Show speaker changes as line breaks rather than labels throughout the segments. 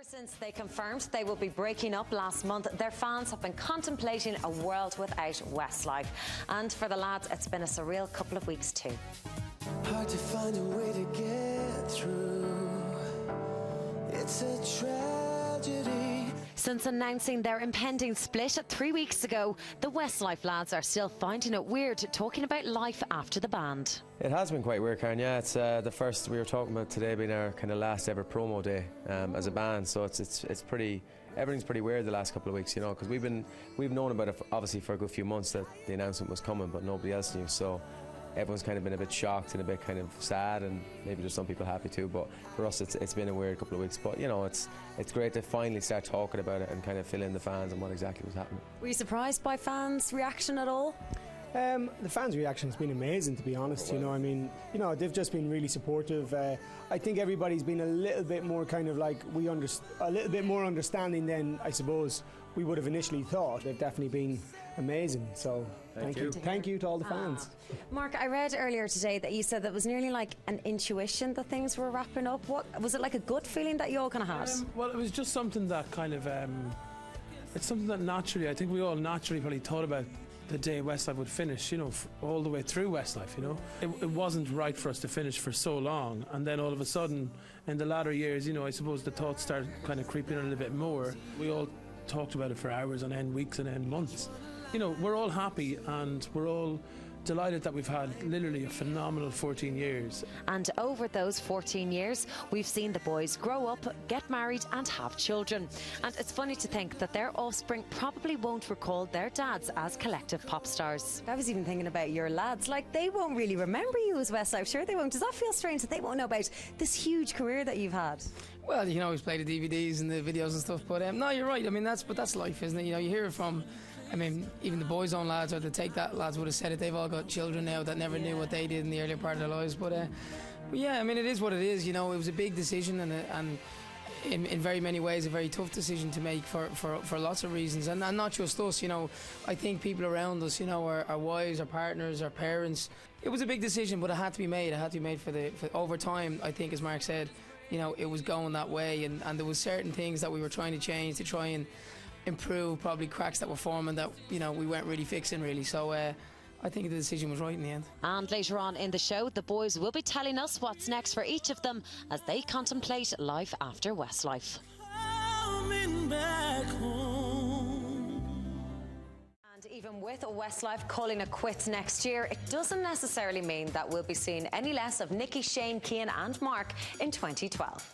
Since they confirmed they will be breaking up last month, their fans have been contemplating a world without Westlife. And for the lads, it's been a surreal couple of weeks too.
Hard to find a way to get through. It's a tragedy.
Since announcing their impending split 3 weeks ago, the Westlife lads are still finding it weird talking about life after the band.
It has been quite weird, Karen. Yeah, it's the first we were talking about today being our kind of last ever promo day as a band. So it's pretty. Everything's pretty weird the last couple of weeks, you know, because we've known about it obviously for a good few months that the announcement was coming, but nobody else knew. So everyone's kind of been a bit shocked and a bit kind of sad, and maybe there's some people happy too. But for us, it's been a weird couple of weeks. But you know, it's great to finally start talking about it and kind of fill in the fans and what exactly was happening.
Were you surprised by fans' reaction at all?
The fans' reaction has been amazing, to be honest. You know, I mean, you know, they've just been really supportive. I think everybody's been a little bit more kind of like a little bit more understanding than I suppose we would have initially thought. They've definitely been amazing. So thank you to all the fans.
Mark, I read earlier today that you said that it was nearly like an intuition that things were wrapping up. What was it, like a gut feeling that you all kind of had?
Well, it was just something that kind of it's something that naturally, I think we all naturally probably thought about the day Westlife would finish, you know, all the way through Westlife, you know. It wasn't right for us to finish for so long, and then all of a sudden, in the latter years, you know, I suppose the thoughts started kind of creeping in a little bit more. We all talked about it for hours on end, weeks and end, months. You know, we're all happy and we're all delighted that we've had literally a phenomenal 14 years.
And over those 14 years, we've seen the boys grow up, get married and have children. And it's funny to think that their offspring probably won't recall their dads as collective pop stars. I was even thinking about your lads, like they won't really remember you as Westlife, sure they won't. Does that feel strange that they won't know about this huge career that you've had?
Well, you know, we've played the DVDs and the videos and stuff, but no, you're right. I mean, that's life, isn't it? You know, you hear it from, I mean, even the boys' own lads or the Take That lads would have said it. They've all got children now that never knew what they did in the earlier part of their lives. But yeah, I mean, it is what it is. You know, it was a big decision and in very many ways a very tough decision to make for lots of reasons. And not just us, you know. I think people around us, you know, our wives, our partners, our parents. It was a big decision, but it had to be made. It had to be made for over time, I think, as Mark said. You know, it was going that way, and there was certain things that we were trying to change to try and improve, probably cracks that were forming that, you know, we weren't really fixing really. So I think the decision was right in the end. And
later on in the show, the boys will be telling us what's next for each of them as they contemplate life after Westlife.
Coming back home.
And even with Westlife calling it quits next year, it doesn't necessarily mean that we'll be seeing any less of Nicky, Shane, Kian and Mark in 2012.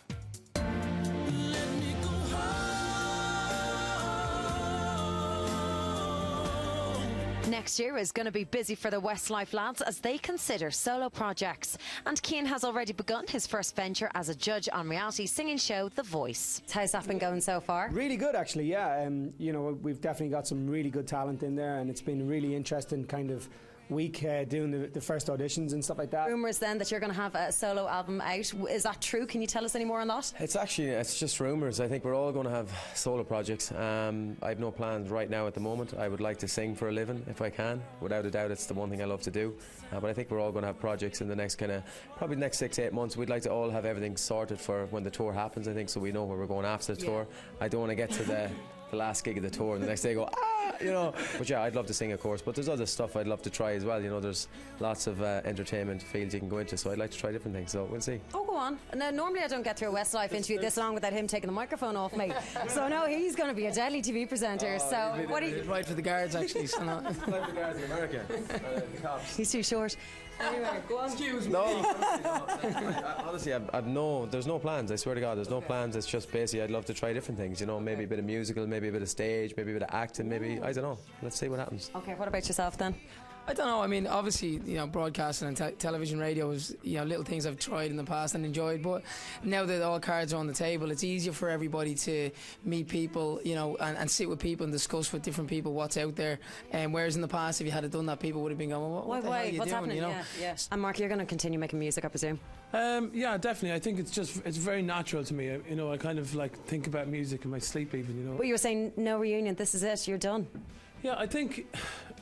Next year is going to be busy for the Westlife lads as they consider solo projects. And Kian has already begun his first venture as a judge on reality singing show The Voice. How's that been going so far?
Really good, actually, yeah. You know, we've definitely got some really good talent in there, and it's been a really interesting kind of week doing the first auditions and stuff like that.
Rumours then that you're going to have a solo album out. Is that true? Can you tell us any more on that?
It's just rumours. I think we're all going to have solo projects. I have no plans right now at the moment. I would like to sing for a living if I can. Without a doubt, it's the one thing I love to do. But I think we're all going to have projects in the next probably the next 6 to 8 months. We'd like to all have everything sorted for when the tour happens, I think, so we know where we're going after the tour. I don't want to get to the last gig of the tour and the next day go, you know. But yeah, I'd love to sing, of course, but there's other stuff I'd love to try as well. You know, there's lots of entertainment fields you can go into, so I'd like to try different things, so we'll see.
Oh, go on. Now, normally I don't get through a Westlife interview this long without him taking the microphone off me. So no, he's going to be a deadly TV presenter. So what do you...
Right for the guards, actually. So no.
Like the guards in America, the cops.
He's too short. Anyway, go on.
Excuse me.
No, honestly, there's no plans. I swear to God, there's no plans. It's just basically I'd love to try different things. You know, maybe a bit of musical, maybe a bit of stage, maybe a bit of acting, maybe, I don't know. Let's see what happens.
Okay, what about yourself then?
I don't know. I mean, obviously, you know, broadcasting and television, radio is, you know, little things I've tried in the past and enjoyed. But now that all cards are on the table, it's easier for everybody to meet people, you know, and sit with people and discuss with different people what's out there. Whereas in the past, if you had done that, people would have been going, "What the hell are you
what's
doing?"
happening?
You know?
Yeah. And Mark, you're going to continue making music, I presume.
Yeah, definitely. I think it's very natural to me. You know, I kind of like think about music in my sleep, even. You know.
But you were saying no reunion. This is it. You're done.
Yeah, I think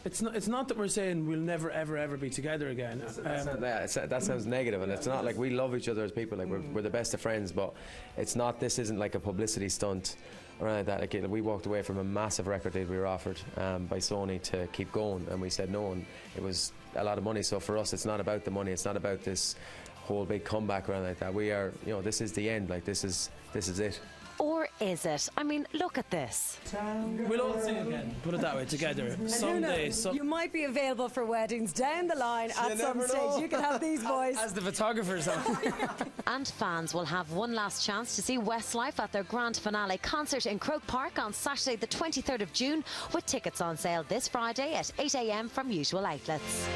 It's not that we're saying we'll never ever be together again.
That sounds negative, and it's not like we love each other as people. Like we're the best of friends, but it's not. This isn't like a publicity stunt or anything like that. Like, we walked away from a massive record deal we were offered by Sony to keep going, and we said no, and it was a lot of money. So for us, it's not about the money. It's not about this whole big comeback or anything like that. We are, this is the end. Like this is it.
Or is it? I mean, look at this.
We'll all sing again, put it that way, together. Someday.
You might be available for weddings down the line at some stage. You can have these boys.
As the photographers.
And fans will have one last chance to see Westlife at their grand finale concert in Croke Park on Saturday the 23rd of June, with tickets on sale this Friday at 8 a.m. from usual outlets.